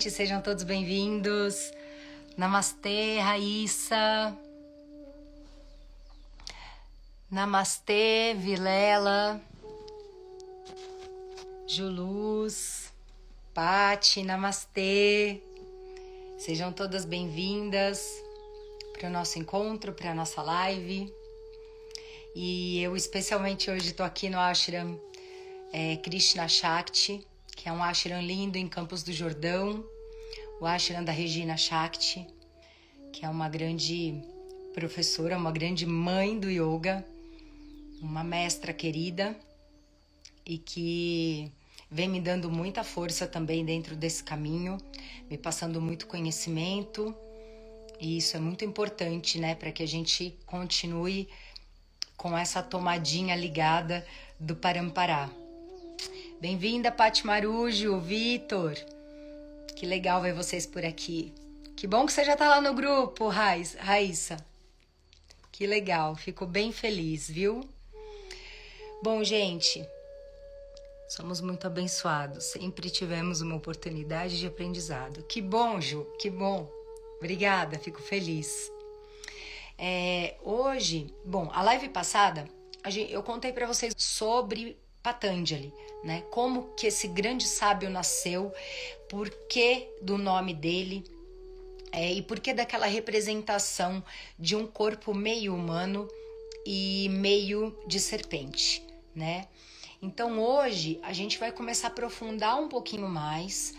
gente, sejam todos bem-vindos. Namastê, Raíssa. Namastê, Vilela. Juluz, Pati, namastê. Sejam todas bem-vindas para o nosso encontro, para a nossa live. E eu especialmente hoje estou aqui no Ashram Krishna Shakti, que é um ashram lindo em Campos do Jordão, o ashram da Regina Shakti, que é uma grande professora, uma grande mãe do yoga, uma mestra querida e que vem me dando muita força também dentro desse caminho, me passando muito conhecimento, e isso é muito importante, né, para que a gente continue com essa tomadinha ligada do Parampará. Bem-vinda, Pati Marujo, Vitor. Que legal ver vocês por aqui. Que bom que você já tá lá no grupo, Raíssa. Que legal, fico bem feliz, viu? Bom, gente, somos muito abençoados. Sempre tivemos uma oportunidade de aprendizado. Que bom, Ju, que bom. Obrigada, fico feliz. Hoje, bom, a live passada, eu contei para vocês sobre Patanjali, né? Como que esse grande sábio nasceu, por que do nome dele, e por que daquela representação de um corpo meio humano e meio de serpente, né? Então hoje a gente vai começar a aprofundar um pouquinho mais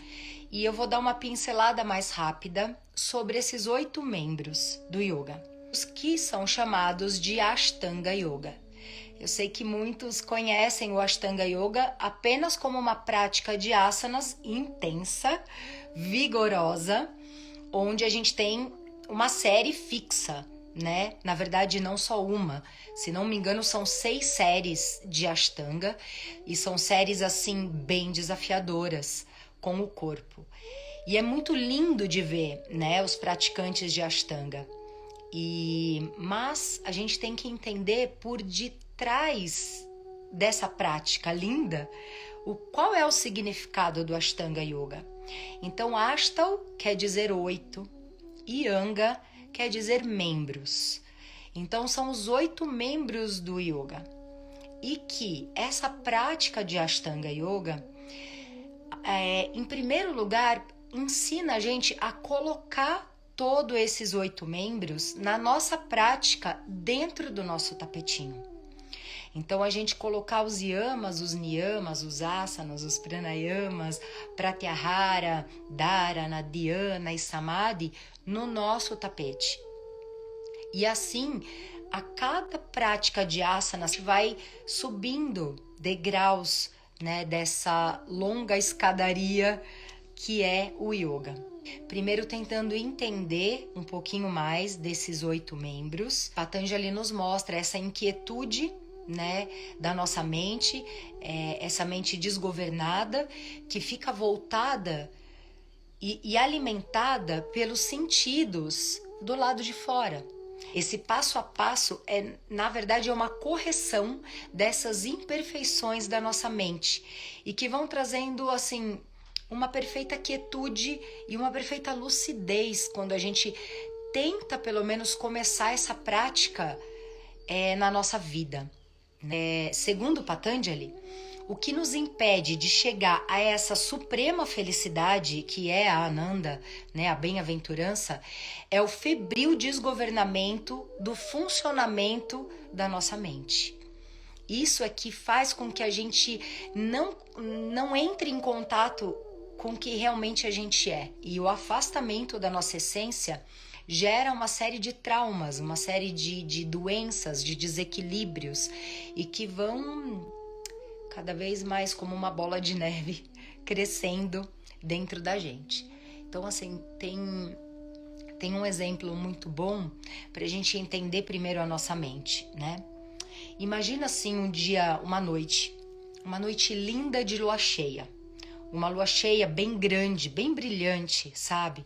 e eu vou dar uma pincelada mais rápida sobre esses 8 membros do yoga, os que são chamados de Ashtanga Yoga. Eu sei que muitos conhecem o Ashtanga Yoga apenas como uma prática de asanas intensa, vigorosa, onde a gente tem uma série fixa, né? Na verdade, não só uma. Se não me engano, são 6 séries de Ashtanga e são séries assim bem desafiadoras com o corpo. E é muito lindo de ver, né, os praticantes de Ashtanga. Mas a gente tem que entender por detrás dessa prática linda qual é o significado do Ashtanga Yoga. Então, Ashtal quer dizer 8 e Anga quer dizer membros. Então, são os 8 membros do yoga. E que essa prática de Ashtanga Yoga, em primeiro lugar, ensina a gente a colocar todos esses 8 membros na nossa prática dentro do nosso tapetinho. Então a gente colocar os yamas, os niyamas, os asanas, os pranayamas, pratyahara, dharana, dhyana e samadhi no nosso tapete. E assim, a cada prática de asanas vai subindo degraus, né, dessa longa escadaria que é o yoga. Primeiro tentando entender um pouquinho mais desses 8 membros, Patanjali nos mostra essa inquietude, né, da nossa mente, essa mente desgovernada que fica voltada e alimentada pelos sentidos do lado de fora. Esse passo a passo na verdade, é uma correção dessas imperfeições da nossa mente e que vão trazendo, assim, uma perfeita quietude e uma perfeita lucidez quando a gente tenta, pelo menos, começar essa prática na nossa vida. Segundo Patanjali, o que nos impede de chegar a essa suprema felicidade, que é a Ananda, né, a bem-aventurança, é o febril desgovernamento do funcionamento da nossa mente. Isso é que faz com que a gente não entre em contato com o que realmente a gente é. E o afastamento da nossa essência gera uma série de traumas, uma série de doenças, de desequilíbrios e que vão cada vez mais como uma bola de neve crescendo dentro da gente. Então, assim, tem um exemplo muito bom para a gente entender primeiro a nossa mente, né? Imagina assim uma noite linda de lua cheia. Uma lua cheia bem grande, bem brilhante, sabe?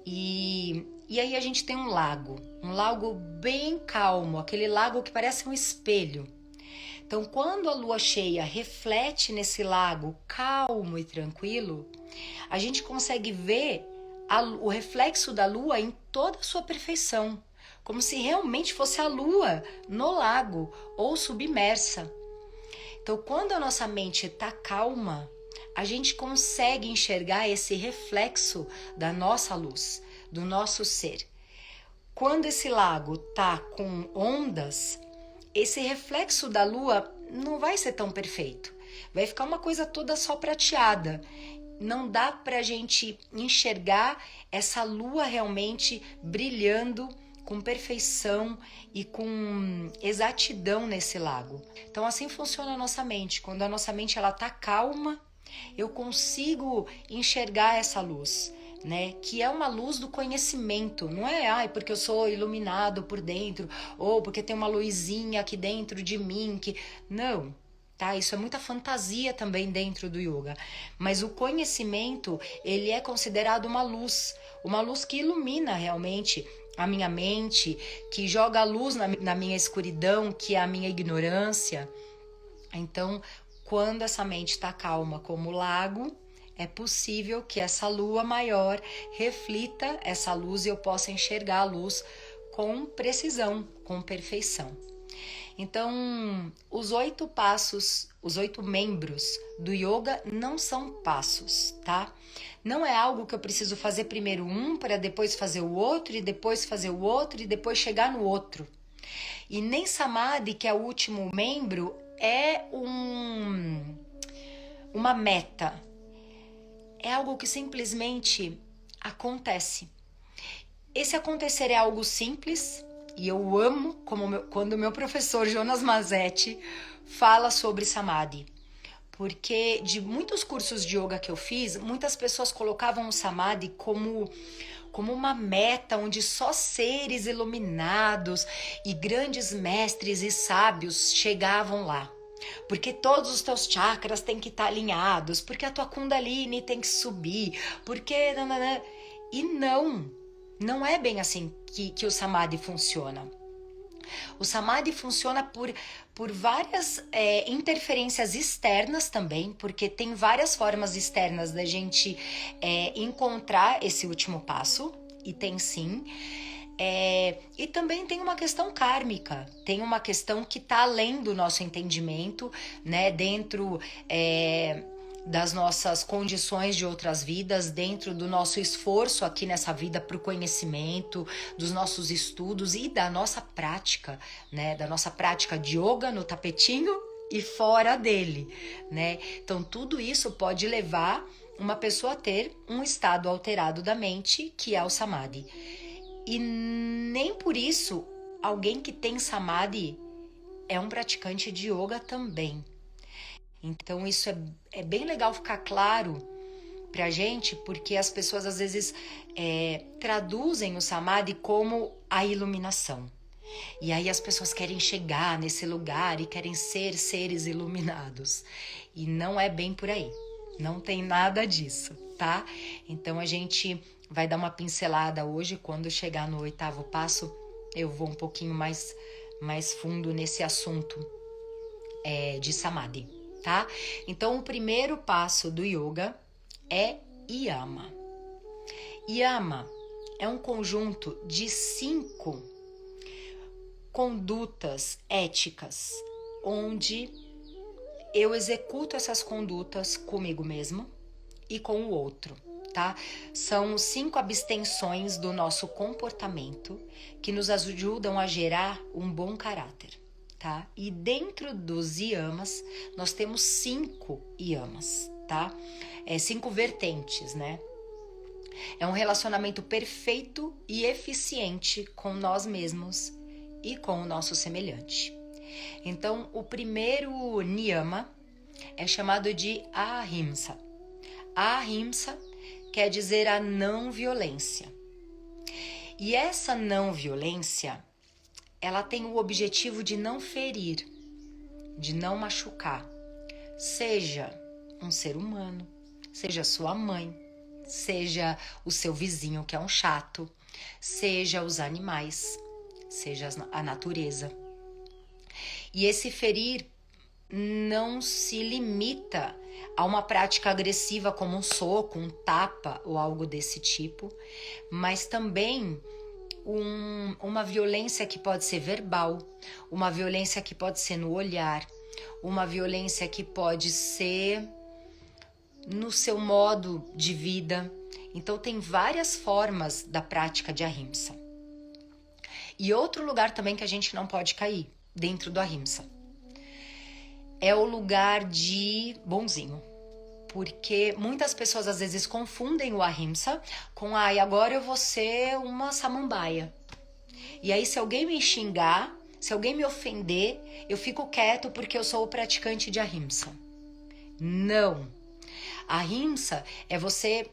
E aí a gente tem um lago bem calmo, aquele lago que parece um espelho. Então, quando a lua cheia reflete nesse lago calmo e tranquilo, a gente consegue ver o reflexo da lua em toda a sua perfeição, como se realmente fosse a lua no lago ou submersa. Então, quando a nossa mente está calma, a gente consegue enxergar esse reflexo da nossa luz, do nosso ser. Quando esse lago tá com ondas, esse reflexo da lua não vai ser tão perfeito. Vai ficar uma coisa toda só prateada. Não dá pra gente enxergar essa lua realmente brilhando com perfeição e com exatidão nesse lago. Então assim funciona a nossa mente. Quando a nossa mente ela tá calma, eu consigo enxergar essa luz, né? Que é uma luz do conhecimento, não é porque eu sou iluminado por dentro ou porque tem uma luzinha aqui dentro de mim que não, tá? Isso é muita fantasia também dentro do yoga. Mas o conhecimento, ele é considerado uma luz que ilumina realmente a minha mente, que joga a luz na minha escuridão, que é a minha ignorância. Então, quando essa mente está calma como o lago, é possível que essa lua maior reflita essa luz e eu possa enxergar a luz com precisão, com perfeição. Então, os 8 passos, os 8 membros do yoga não são passos, tá? Não é algo que eu preciso fazer primeiro um para depois fazer o outro e depois fazer o outro e depois chegar no outro. E nem samadhi, que é o último membro, é uma meta. É algo que simplesmente acontece. Esse acontecer é algo simples e eu amo quando o meu professor Jonas Mazetti fala sobre samadhi. Porque de muitos cursos de yoga que eu fiz, muitas pessoas colocavam o samadhi como uma meta onde só seres iluminados e grandes mestres e sábios chegavam lá. Porque todos os teus chakras têm que estar alinhados, porque a tua kundalini tem que subir, porque... E não é bem assim que o samadhi funciona. O samadhi funciona por várias interferências externas também, porque tem várias formas externas da gente encontrar esse último passo, e tem sim. E também tem uma questão kármica, tem uma questão que está além do nosso entendimento, né? Dentro das nossas condições de outras vidas, dentro do nosso esforço aqui nessa vida para o conhecimento, dos nossos estudos e da nossa prática, né? Da nossa prática de yoga no tapetinho e fora dele, né? Então tudo isso pode levar uma pessoa a ter um estado alterado da mente, que é o samadhi. E nem por isso alguém que tem samadhi é um praticante de yoga também. Então isso é bem legal ficar claro pra gente, porque as pessoas às vezes traduzem o samadhi como a iluminação. E aí as pessoas querem chegar nesse lugar e querem ser seres iluminados. E não é bem por aí. Não tem nada disso, tá? Então a gente vai dar uma pincelada hoje. Quando chegar no 8º passo, eu vou um pouquinho mais fundo nesse assunto de samadhi, tá? Então o primeiro passo do yoga é yama. Yama é um conjunto de 5 condutas éticas, onde eu executo essas condutas comigo mesmo e com o outro, tá? São 5 abstenções do nosso comportamento que nos ajudam a gerar um bom caráter, tá? E dentro dos yamas, nós temos 5 yamas, tá? 5 vertentes, né? É um relacionamento perfeito e eficiente com nós mesmos e com o nosso semelhante. Então, o primeiro niyama é chamado de ahimsa. Ahimsa quer dizer a não violência. E essa não violência, ela tem o objetivo de não ferir, de não machucar. Seja um ser humano, seja sua mãe, seja o seu vizinho que é um chato, seja os animais, seja a natureza. E esse ferir não se limita a uma prática agressiva como um soco, um tapa ou algo desse tipo, mas também uma violência que pode ser verbal, uma violência que pode ser no olhar, uma violência que pode ser no seu modo de vida. Então tem várias formas da prática de ahimsa. E outro lugar também que a gente não pode cair dentro do ahimsa é o lugar de bonzinho. Porque muitas pessoas às vezes confundem o ahimsa com agora eu vou ser uma samambaia. E aí se alguém me xingar, se alguém me ofender, eu fico quieto porque eu sou o praticante de ahimsa. Não. Ahimsa é você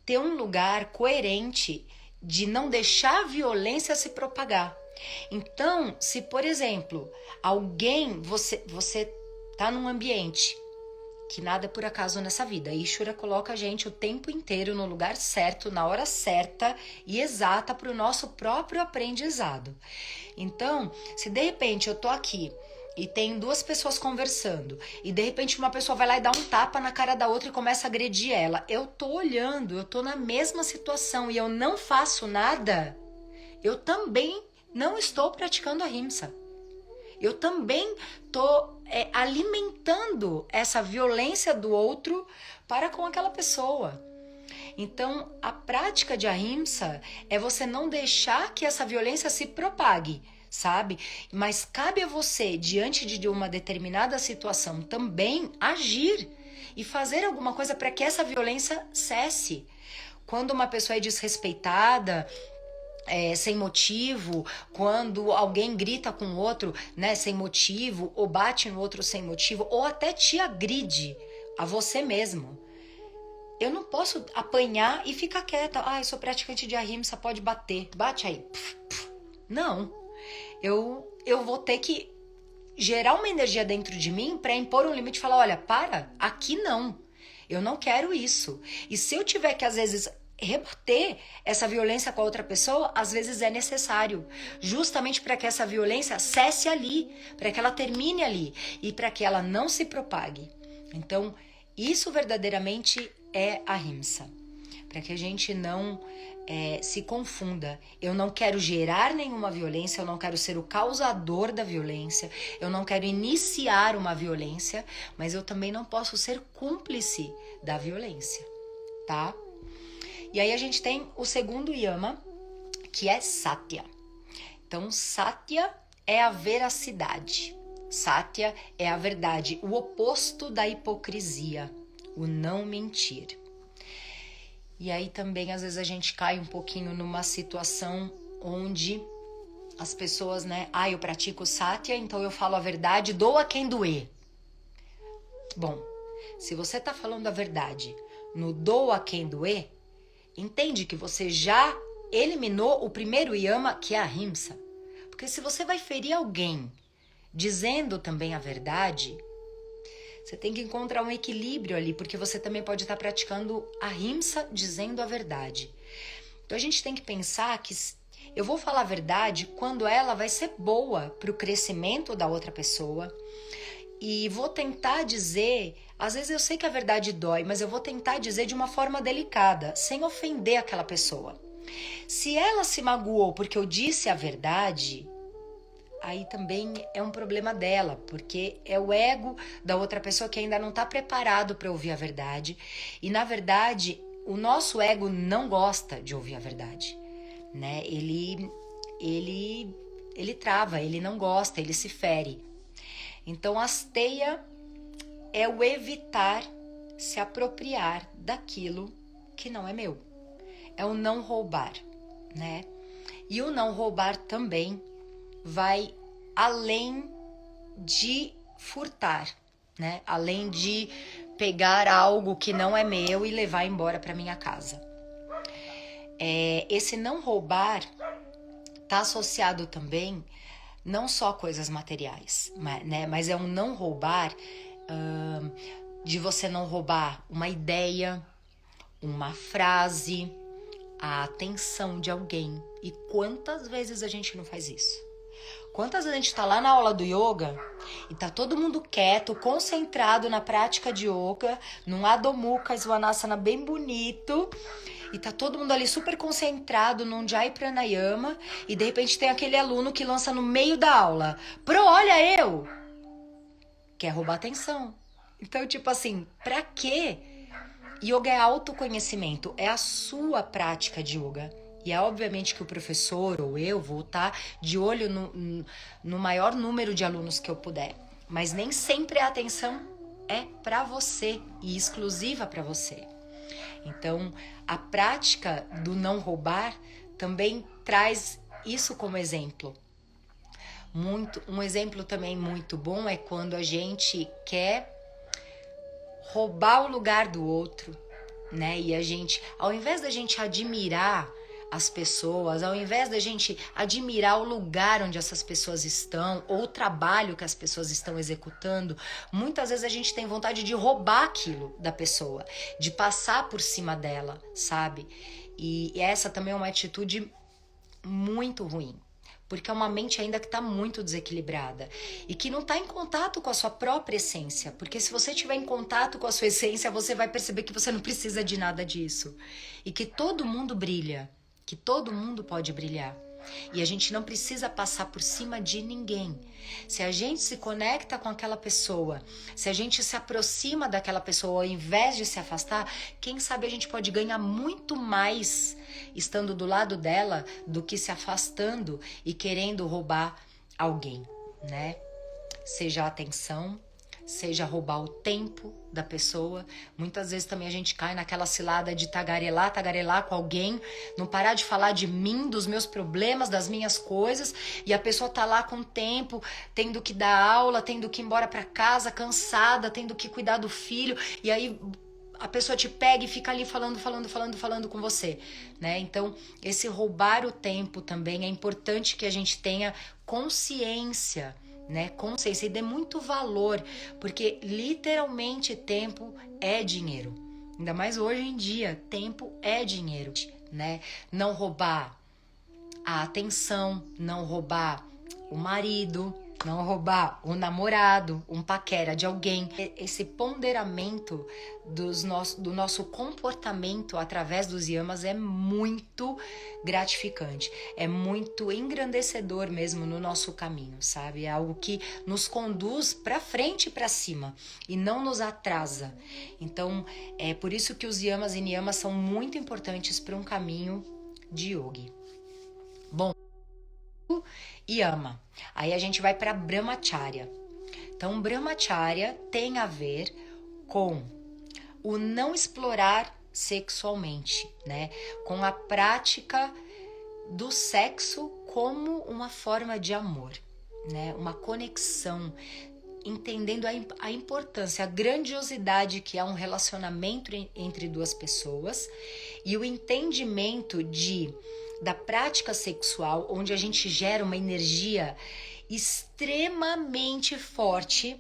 ter um lugar coerente de não deixar a violência se propagar. Então, se por exemplo, você tá num ambiente que nada é por acaso nessa vida. Ishvara coloca a gente o tempo inteiro no lugar certo, na hora certa e exata para o nosso próprio aprendizado. Então, se de repente eu tô aqui e tem duas pessoas conversando e de repente uma pessoa vai lá e dá um tapa na cara da outra e começa a agredir ela, eu tô olhando, eu tô na mesma situação e eu não faço nada, eu também não estou praticando ahimsa. Eu também estou alimentando essa violência do outro para com aquela pessoa. Então, a prática de ahimsa é você não deixar que essa violência se propague, sabe? Mas cabe a você, diante de uma determinada situação, também agir e fazer alguma coisa para que essa violência cesse. Quando uma pessoa é desrespeitada, sem motivo, quando alguém grita com o outro, né, sem motivo, ou bate no outro sem motivo, ou até te agride a você mesmo. Eu não posso apanhar e ficar quieta. Eu sou praticante de ahimsa, pode bater. Bate aí. Não. Eu vou ter que gerar uma energia dentro de mim para impor um limite e falar, olha, para, aqui não. Eu não quero isso. E se eu tiver que, às vezes, rebater essa violência com a outra pessoa, às vezes é necessário, justamente para que essa violência cesse ali, para que ela termine ali e para que ela não se propague. Então, isso verdadeiramente é ahimsa, para que a gente não se confunda. Eu não quero gerar nenhuma violência, eu não quero ser o causador da violência, eu não quero iniciar uma violência, mas eu também não posso ser cúmplice da violência, tá? E aí a gente tem o segundo yama, que é satya. Então, satya é a veracidade. Satya é a verdade, o oposto da hipocrisia, o não mentir. E aí também, às vezes, a gente cai um pouquinho numa situação onde as pessoas, né? Eu pratico satya, então eu falo a verdade, doa quem doer. Bom, se você tá falando a verdade no doa quem doer, entende que você já eliminou o primeiro yama, que é a ahimsa. Porque se você vai ferir alguém dizendo também a verdade, você tem que encontrar um equilíbrio ali, porque você também pode estar praticando a ahimsa dizendo a verdade. Então a gente tem que pensar que eu vou falar a verdade quando ela vai ser boa para o crescimento da outra pessoa. E vou tentar dizer, às vezes eu sei que a verdade dói, mas eu vou tentar dizer de uma forma delicada, sem ofender aquela pessoa. Se ela se magoou porque eu disse a verdade, aí também é um problema dela, porque é o ego da outra pessoa que ainda não está preparado para ouvir a verdade. E na verdade, o nosso ego não gosta de ouvir a verdade, né? Ele trava, ele não gosta, ele se fere. Então, asteia é o evitar se apropriar daquilo que não é meu. É o não roubar, né? E o não roubar também vai além de furtar, né? Além de pegar algo que não é meu e levar embora para minha casa. Esse não roubar está associado também não só coisas materiais, né? Mas é um não roubar de você não roubar uma ideia, uma frase, a atenção de alguém. E quantas vezes a gente não faz isso? Quantas vezes a gente tá lá na aula do yoga e tá todo mundo quieto, concentrado na prática de yoga, num Adho Mukha Svanasana bem bonito, e tá todo mundo ali super concentrado num Jai Pranayama, e de repente tem aquele aluno que lança no meio da aula: Pro, olha eu! Quer roubar atenção. Então, tipo assim, pra quê? Yoga é autoconhecimento, é a sua prática de yoga. E é obviamente que o professor ou eu vou estar de olho no maior número de alunos que eu puder. Mas nem sempre a atenção é para você e exclusiva para você. Então, a prática do não roubar também traz isso como exemplo. Um exemplo também muito bom é quando a gente quer roubar o lugar do outro, né? E a gente, ao invés da gente admirar as pessoas, ao invés da gente admirar o lugar onde essas pessoas estão, ou o trabalho que as pessoas estão executando, muitas vezes a gente tem vontade de roubar aquilo da pessoa, de passar por cima dela, sabe? E essa também é uma atitude muito ruim, porque é uma mente ainda que está muito desequilibrada e que não está em contato com a sua própria essência, porque se você estiver em contato com a sua essência, você vai perceber que você não precisa de nada disso e que todo mundo brilha, que todo mundo pode brilhar. E a gente não precisa passar por cima de ninguém. Se a gente se conecta com aquela pessoa, se a gente se aproxima daquela pessoa ao invés de se afastar, quem sabe a gente pode ganhar muito mais estando do lado dela do que se afastando e querendo roubar alguém, né? Seja a atenção, seja roubar o tempo da pessoa. Muitas vezes também a gente cai naquela cilada de tagarelar com alguém, não parar de falar de mim, dos meus problemas, das minhas coisas, e a pessoa tá lá com o tempo, tendo que dar aula, tendo que ir embora pra casa, cansada, tendo que cuidar do filho, e aí a pessoa te pega e fica ali falando com você, né? Então, esse roubar o tempo também é importante que a gente tenha consciência, né? Consciência e dê muito valor, porque literalmente tempo é dinheiro. Ainda mais hoje em dia, tempo é dinheiro, né? Não roubar a atenção, não roubar o marido, não roubar o namorado, um paquera de alguém. Esse ponderamento do nosso comportamento através dos yamas é muito gratificante, é muito engrandecedor mesmo no nosso caminho, sabe? É algo que nos conduz para frente e para cima e não nos atrasa. Então, é por isso que os yamas e niyamas são muito importantes para um caminho de yogi. Bom, yama. Aí a gente vai para Brahmacharya. Então, Brahmacharya tem a ver com o não explorar sexualmente, né? Com a prática do sexo como uma forma de amor, né? Uma conexão, entendendo a importância, a grandiosidade que é um relacionamento entre duas pessoas e o entendimento da prática sexual, onde a gente gera uma energia extremamente forte,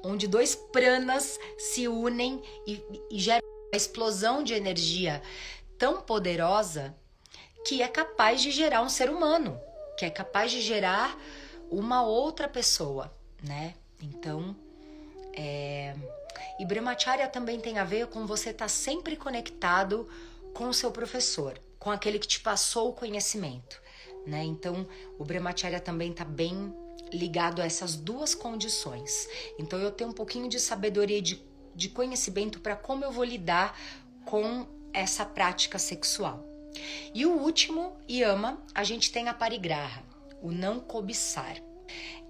onde dois pranas se unem e geram uma explosão de energia tão poderosa que é capaz de gerar um ser humano, que é capaz de gerar uma outra pessoa, né? Então, e Brahmacharya também tem a ver com você estar sempre conectado com o seu professor, com aquele que te passou o conhecimento, né? Então, o Brahmacharya também está bem ligado a essas duas condições. Então, eu tenho um pouquinho de sabedoria, de conhecimento para como eu vou lidar com essa prática sexual. E o último yama, a gente tem a parigraha, o não cobiçar.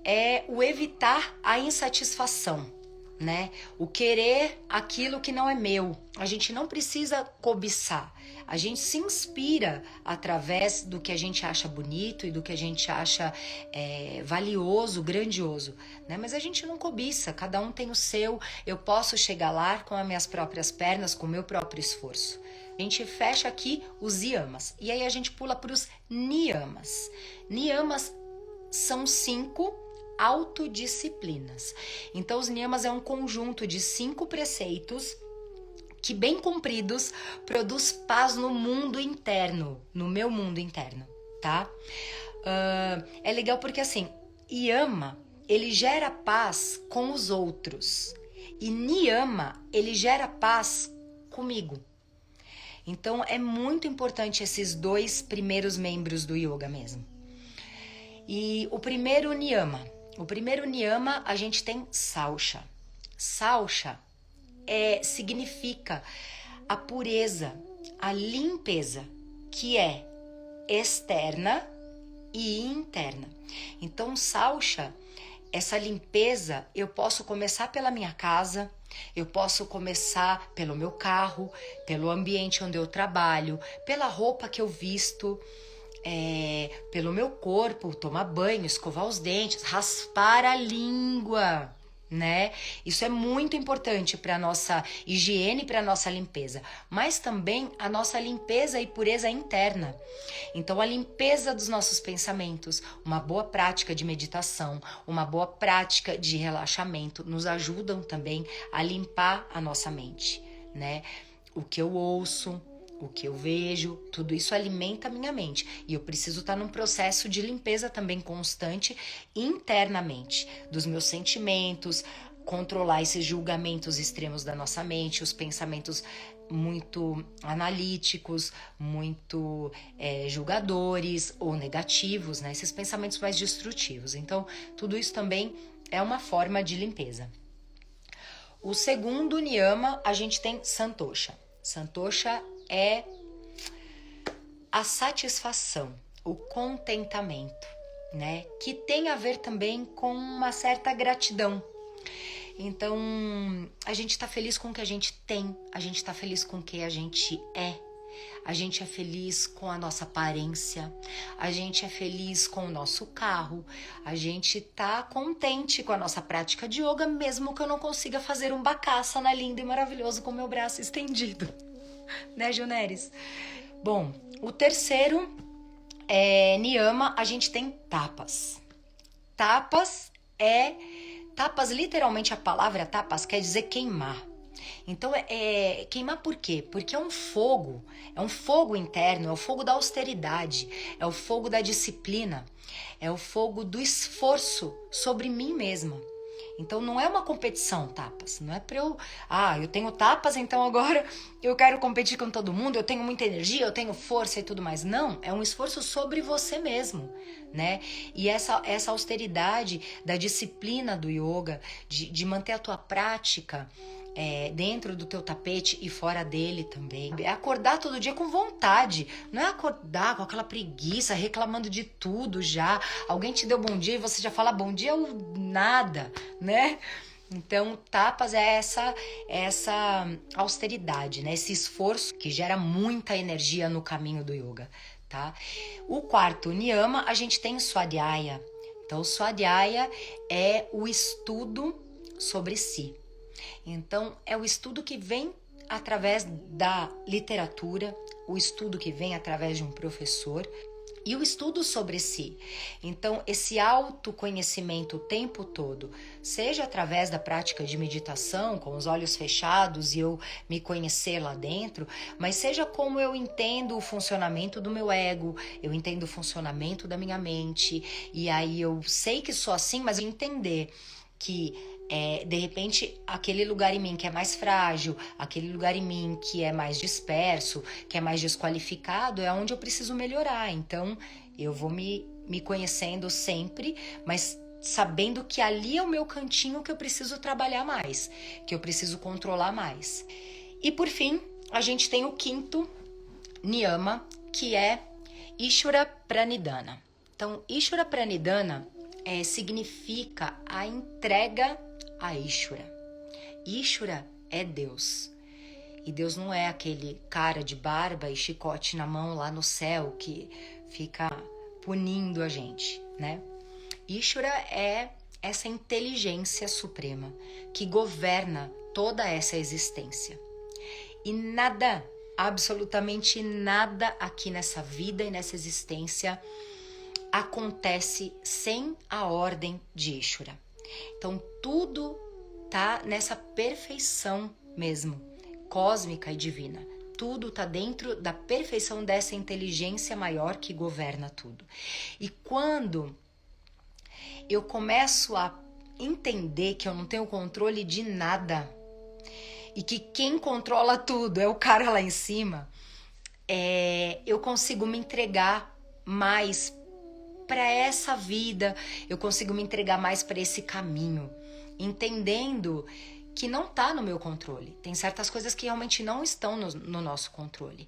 É o evitar a insatisfação, né? O querer aquilo que não é meu. A gente não precisa cobiçar. A gente se inspira através do que a gente acha bonito e do que a gente acha valioso, grandioso, né? Mas a gente não cobiça, cada um tem o seu. Eu posso chegar lá com as minhas próprias pernas, com o meu próprio esforço. A gente fecha aqui os yamas. E aí a gente pula para os niyamas. Niyamas são 5 autodisciplinas. Então, os niyamas é um conjunto de 5 preceitos que, bem cumpridos, produz paz no mundo interno, no meu mundo interno, tá? É legal porque assim, Yama, ele gera paz com os outros. E Niyama, ele gera paz comigo. Então é muito importante esses dois primeiros membros do yoga mesmo. E o primeiro Niyama. O primeiro Niyama a gente tem Saucha. Saucha significa a pureza, a limpeza, que é externa e interna. Então, Saucha, essa limpeza, eu posso começar pela minha casa, eu posso começar pelo meu carro, pelo ambiente onde eu trabalho, pela roupa que eu visto, pelo meu corpo, tomar banho, escovar os dentes, raspar a língua, né? Isso é muito importante para nossa higiene, para nossa limpeza, mas também a nossa limpeza e pureza interna. Então a limpeza dos nossos pensamentos, uma boa prática de meditação, uma boa prática de relaxamento nos ajudam também a limpar a nossa mente, né? O que eu ouço, o que eu vejo, tudo isso alimenta a minha mente. E eu preciso estar num processo de limpeza também constante internamente, dos meus sentimentos, controlar esses julgamentos extremos da nossa mente, os pensamentos muito analíticos, muito julgadores ou negativos, né? Esses pensamentos mais destrutivos. Então, tudo isso também é uma forma de limpeza. O segundo niyama, a gente tem Santosha. Santosha é a satisfação, o contentamento, né? Que tem a ver também com uma certa gratidão. Então, a gente tá feliz com o que a gente tem, a gente tá feliz com o que a gente a gente é feliz com a nossa aparência, a gente é feliz com o nosso carro, a gente tá contente com a nossa prática de yoga, mesmo que eu não consiga fazer um bakasana lindo e maravilhoso com o meu braço estendido. Né, Juneres? Bom, o terceiro niyama, a gente tem tapas. Tapas, literalmente a palavra tapas quer dizer queimar. Então, queimar por quê? Porque é um fogo interno, é o fogo da austeridade, é o fogo da disciplina, é o fogo do esforço sobre mim mesma. Então não é uma competição, tapas. Não é pra eu tenho tapas, então agora eu quero competir com todo mundo, eu tenho muita energia, eu tenho força e tudo mais. Não, é um esforço sobre você mesmo, né? E essa austeridade da disciplina do yoga, de manter a tua prática dentro do teu tapete e fora dele também. É acordar todo dia com vontade, não é acordar com aquela preguiça, reclamando de tudo já. Alguém te deu bom dia e você já fala bom dia ou nada, né? Então, tapas é essa austeridade, né? Esse esforço que gera muita energia no caminho do yoga, tá? O quarto niyama, a gente tem Swadhyaya. Então, Swadhyaya é o estudo sobre si. Então, é o estudo que vem através da literatura, o estudo que vem através de um professor e o estudo sobre si. Então, esse autoconhecimento o tempo todo, seja através da prática de meditação, com os olhos fechados e eu me conhecer lá dentro, mas seja como eu entendo o funcionamento do meu ego, eu entendo o funcionamento da minha mente, e aí eu sei que sou assim, mas entender que de repente aquele lugar em mim que é mais frágil, aquele lugar em mim que é mais disperso, que é mais desqualificado, é onde eu preciso melhorar. Então eu vou me conhecendo sempre, mas sabendo que ali é o meu cantinho que eu preciso trabalhar mais, que eu preciso controlar mais. E por fim, a gente tem o quinto niyama, que é Ishvara Pranidhana. Então, Ishvara Pranidhana significa a entrega a Ishvara. Ishvara é Deus. E Deus não é aquele cara de barba e chicote na mão lá no céu que fica punindo a gente, né? Ishvara é essa inteligência suprema que governa toda essa existência. E nada, absolutamente nada aqui nessa vida e nessa existência acontece sem a ordem de Ishvara. Então tudo tá nessa perfeição mesmo, cósmica e divina. tudo está dentro da perfeição dessa inteligência maior que governa tudo. E quando eu começo a entender que eu não tenho controle de nada e que quem controla tudo é o cara lá em cima, eu consigo me entregar mais para essa vida, eu consigo me entregar mais para esse caminho, entendendo que não está no meu controle. Tem certas coisas que realmente não estão no nosso controle.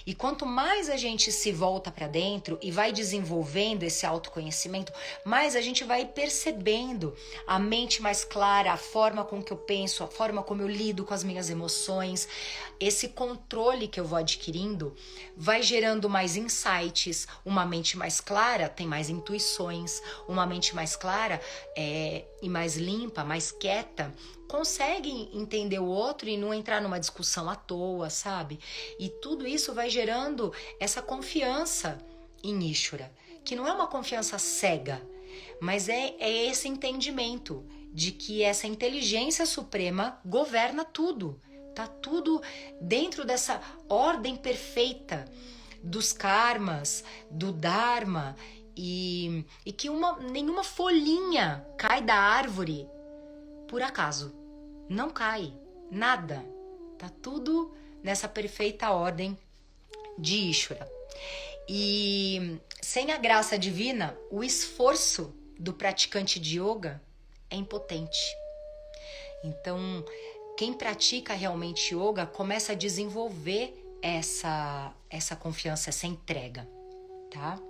E quanto mais a gente se volta para dentro e vai desenvolvendo esse autoconhecimento, mais a gente vai percebendo a mente mais clara, a forma com que eu penso, a forma como eu lido com as minhas emoções. Esse controle que eu vou adquirindo vai gerando mais insights. Uma mente mais clara tem mais intuições. Uma mente mais clara e mais limpa, mais quieta, consegue entender o outro e não entrar numa discussão à toa, sabe? E tudo isso vai gerando essa confiança em Ishvara, que não é uma confiança cega, mas é esse entendimento de que essa inteligência suprema governa tudo. Tá tudo dentro dessa ordem perfeita dos karmas, do dharma, e que nenhuma folhinha cai da árvore por acaso. Não cai nada. Tá tudo nessa perfeita ordem de Ishvara. E sem a graça divina, o esforço do praticante de yoga é impotente. Então, quem pratica realmente yoga começa a desenvolver essa confiança, essa entrega, tá?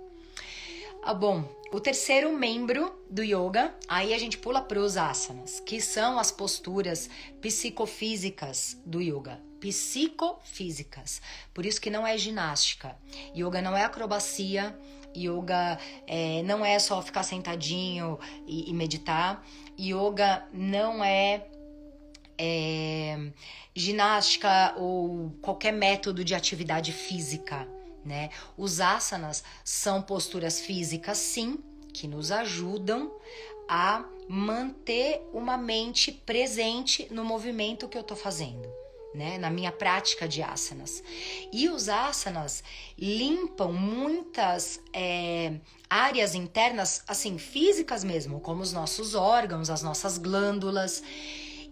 Bom, o terceiro membro do yoga, aí a gente pula para os asanas, que são as posturas psicofísicas do yoga. Psicofísicas, por isso que não é ginástica. Yoga não é acrobacia, yoga não é só ficar sentadinho e meditar. Yoga não é ginástica ou qualquer método de atividade física, né? Os asanas são posturas físicas, sim, que nos ajudam a manter uma mente presente no movimento que eu tô fazendo, né? Na minha prática de asanas. E os asanas limpam muitas áreas internas, assim, físicas mesmo, como os nossos órgãos, as nossas glândulas.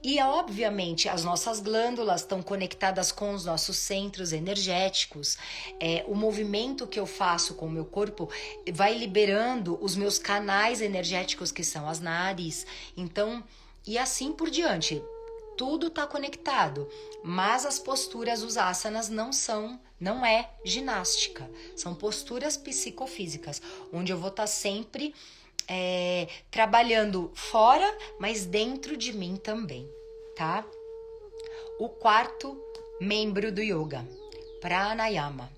E, obviamente, as nossas glândulas estão conectadas com os nossos centros energéticos. O movimento que eu faço com o meu corpo vai liberando os meus canais energéticos, que são as nadis. Então, e assim por diante. Tudo está conectado. Mas as posturas, os asanas, não é ginástica. São posturas psicofísicas, onde eu vou estar sempre trabalhando fora, mas dentro de mim também, tá? O quarto membro do yoga, pranayama.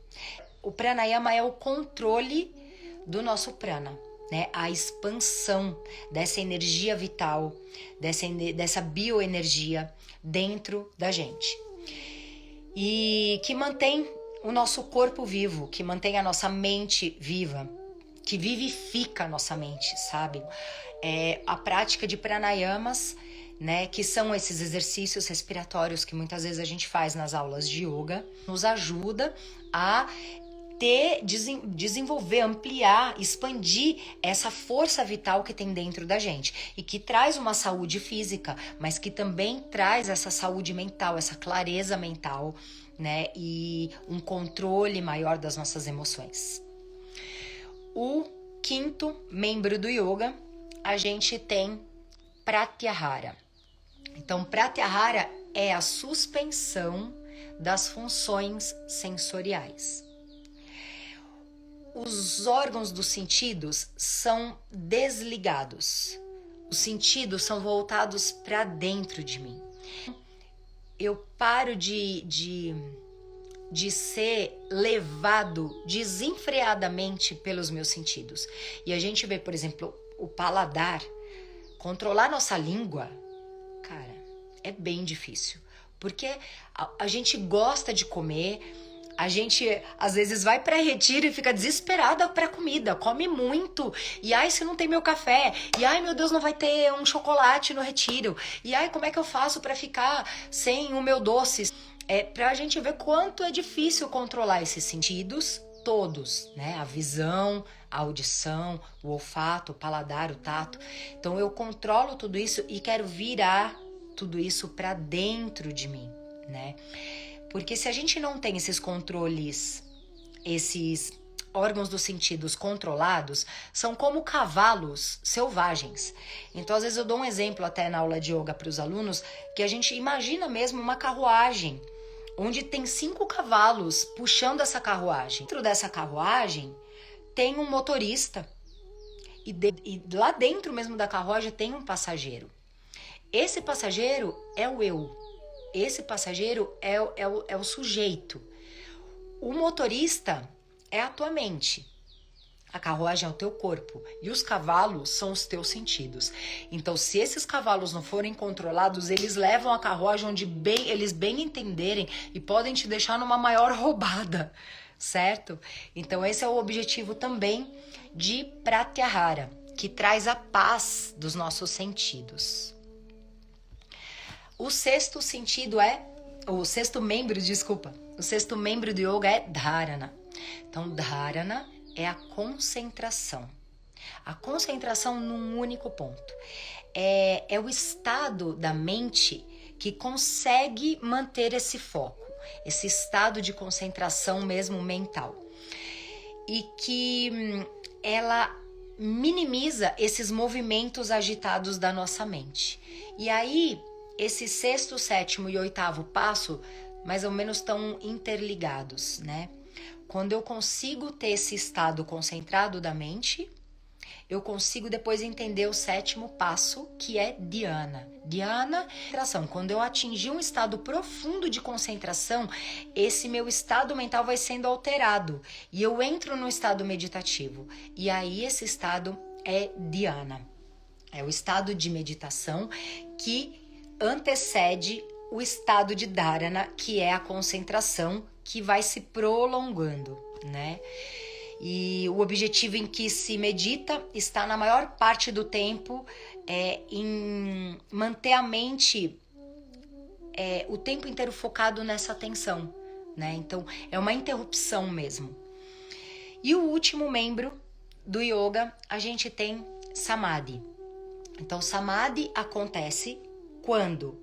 O pranayama é o controle do nosso prana, né? A expansão dessa energia vital, dessa bioenergia dentro da gente. E que mantém o nosso corpo vivo, que mantém a nossa mente viva, que vivifica a nossa mente, sabe? A prática de pranayamas, né, que são esses exercícios respiratórios que muitas vezes a gente faz nas aulas de yoga, nos ajuda a desenvolver, ampliar, expandir essa força vital que tem dentro da gente e que traz uma saúde física, mas que também traz essa saúde mental, essa clareza mental, né, e um controle maior das nossas emoções. O quinto membro do yoga, a gente tem Pratyahara. Então, Pratyahara é a suspensão das funções sensoriais. Os órgãos dos sentidos são desligados. Os sentidos são voltados para dentro de mim. Eu paro de ser levado desenfreadamente pelos meus sentidos. E a gente vê, por exemplo, o paladar. Controlar nossa língua, cara, é bem difícil. Porque a gente gosta de comer, a gente às vezes vai para retiro e fica desesperada para comida, come muito. E ai, se não tem meu café? E ai, meu Deus, não vai ter um chocolate no retiro? E ai, como é que eu faço para ficar sem o meu doce? pra gente ver quanto é difícil controlar esses sentidos todos, né? A visão, a audição, o olfato, o paladar, o tato. Então eu controlo tudo isso e quero virar tudo isso para dentro de mim, né? Porque se a gente não tem esses controles, esses órgãos dos sentidos controlados, são como cavalos selvagens. Então, às vezes eu dou um exemplo até na aula de yoga para os alunos, que a gente imagina mesmo uma carruagem, onde tem 5 cavalos puxando essa carruagem. Dentro dessa carruagem tem um motorista e lá dentro mesmo da carruagem tem um passageiro. Esse passageiro é o eu. Esse passageiro é o sujeito. O motorista é a tua mente. A carruagem é o teu corpo. E os cavalos são os teus sentidos. Então, se esses cavalos não forem controlados, eles levam a carruagem onde eles bem entenderem e podem te deixar numa maior roubada, certo? Então, esse é o objetivo também de Pratyahara, que traz a paz dos nossos sentidos. O sexto membro do yoga é Dharana. Então, Dharana é a concentração. A concentração num único ponto. É o estado da mente que consegue manter esse foco, esse estado de concentração mesmo mental. E que ela minimiza esses movimentos agitados da nossa mente. E aí, esse sexto, sétimo e oitavo passo, mais ou menos estão interligados, né? Quando eu consigo ter esse estado concentrado da mente, eu consigo depois entender o sétimo passo, que é Dhyana. Dhyana, concentração. Quando eu atingir um estado profundo de concentração, esse meu estado mental vai sendo alterado. E eu entro no estado meditativo. E aí esse estado é Dhyana. É o estado de meditação que antecede o estado de Dharana, que é a concentração que vai se prolongando, né? E o objetivo em que se medita está na maior parte do tempo em manter a mente o tempo inteiro focado nessa atenção, né? Então é uma interrupção mesmo. E o último membro do yoga, a gente tem Samadhi. Então Samadhi acontece quando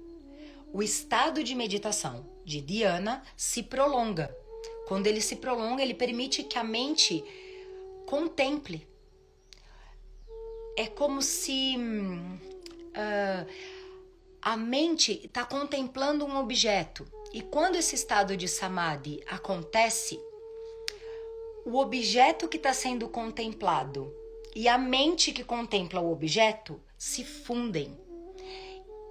o estado de meditação de Dhyana se prolonga. Quando ele se prolonga, ele permite que a mente contemple. É como se a mente está contemplando um objeto. E quando esse estado de Samadhi acontece, o objeto que está sendo contemplado e a mente que contempla o objeto se fundem.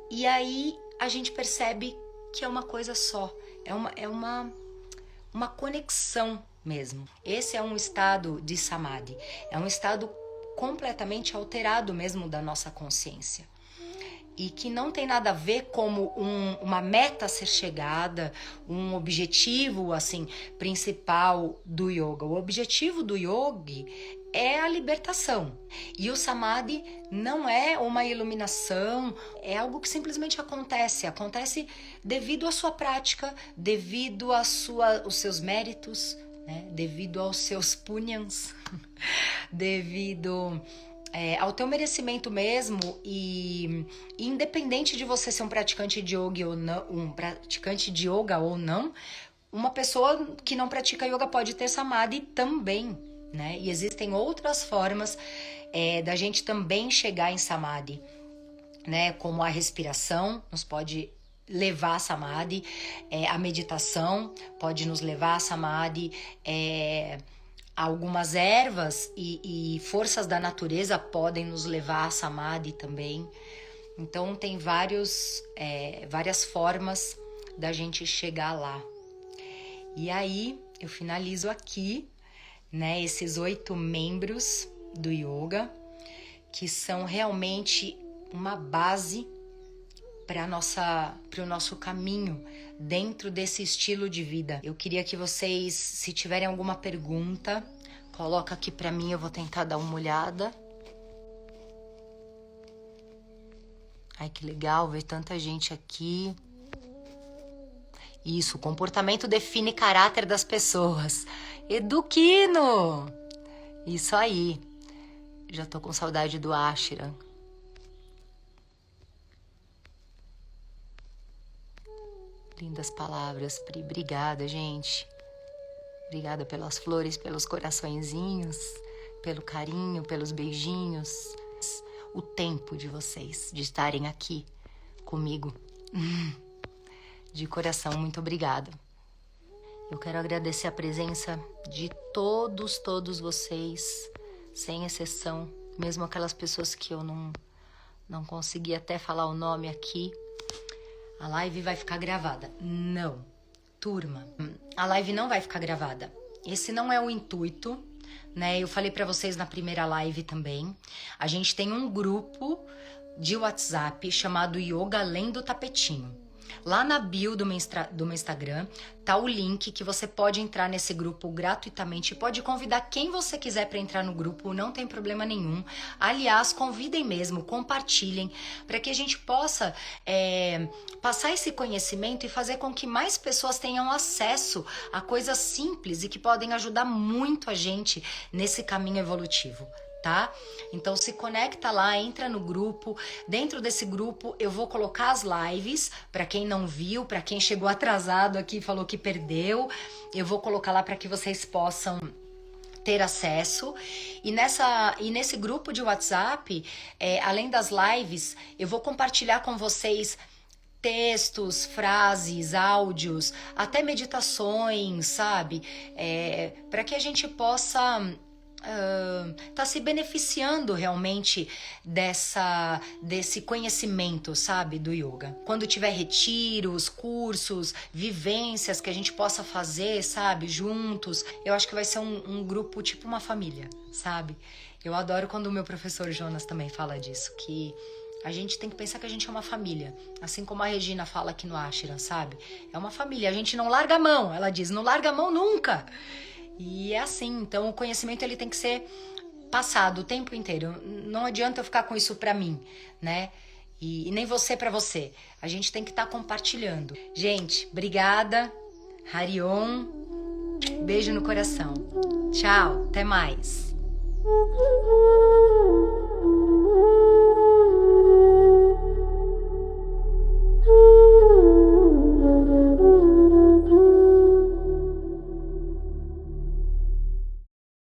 E aí a gente percebe que é uma coisa só, é uma conexão mesmo. Esse é um estado de Samadhi, é um estado completamente alterado mesmo da nossa consciência. E que não tem nada a ver como uma meta a ser chegada, um objetivo assim principal do yoga. O objetivo do yoga é a libertação. E o Samadhi não é uma iluminação, é algo que simplesmente acontece devido à sua prática, devido aos seus méritos, né? Devido aos seus punyas, devido ao teu merecimento mesmo. E independente de você ser um praticante de yoga ou não, uma pessoa que não pratica yoga pode ter Samadhi também, né? E existem outras formas da gente também chegar em Samadhi, né? Como a respiração nos pode levar a Samadhi, a meditação pode nos levar a Samadhi, algumas ervas e forças da natureza podem nos levar a Samadhi também. Então tem várias formas da gente chegar lá. E aí eu finalizo aqui, né, esses 8 membros do yoga, que são realmente uma base para o nosso caminho dentro desse estilo de vida. Eu queria que vocês, se tiverem alguma pergunta, coloca aqui para mim, eu vou tentar dar uma olhada. Ai, que legal ver tanta gente aqui. Isso, o comportamento define caráter das pessoas. Eduquino! Isso aí. Já tô com saudade do Ashram. Lindas palavras, Pri. Obrigada, gente. Obrigada pelas flores, pelos coraçõezinhos, pelo carinho, pelos beijinhos. O tempo de vocês, de estarem aqui comigo. De coração, muito obrigada. Eu quero agradecer a presença de todos vocês, sem exceção, mesmo aquelas pessoas que eu não consegui até falar o nome aqui. A live vai ficar gravada. Não, turma, a live não vai ficar gravada. Esse não é o intuito, né? Eu falei pra vocês na primeira live também. A gente tem um grupo de WhatsApp chamado Yoga Além do Tapetinho. Lá na bio do meu Instagram tá o link que você pode entrar nesse grupo gratuitamente. Pode convidar quem você quiser para entrar no grupo, não tem problema nenhum. Aliás, convidem mesmo, compartilhem, para que a gente possa passar esse conhecimento e fazer com que mais pessoas tenham acesso a coisas simples e que podem ajudar muito a gente nesse caminho evolutivo. Tá? Então se conecta lá, entra no grupo. Dentro desse grupo eu vou colocar as lives para quem não viu, para quem chegou atrasado aqui e falou que perdeu. Eu vou colocar lá para que vocês possam ter acesso. E nesse grupo de WhatsApp, além das lives, eu vou compartilhar com vocês textos, frases, áudios, até meditações, sabe? Para que a gente possa tá se beneficiando realmente desse conhecimento, sabe, do yoga. Quando tiver retiros, cursos, vivências que a gente possa fazer, sabe, juntos, eu acho que vai ser um grupo tipo uma família, sabe? Eu adoro quando o meu professor Jonas também fala disso, que a gente tem que pensar que a gente é uma família, assim como a Regina fala aqui no Ashram, sabe? É uma família, a gente não larga a mão, ela diz, não larga a mão nunca. E é assim, então o conhecimento ele tem que ser passado o tempo inteiro. Não adianta eu ficar com isso pra mim, né? E nem você pra você. A gente tem que estar compartilhando. Gente, obrigada. Harion. Beijo no coração. Tchau, até mais.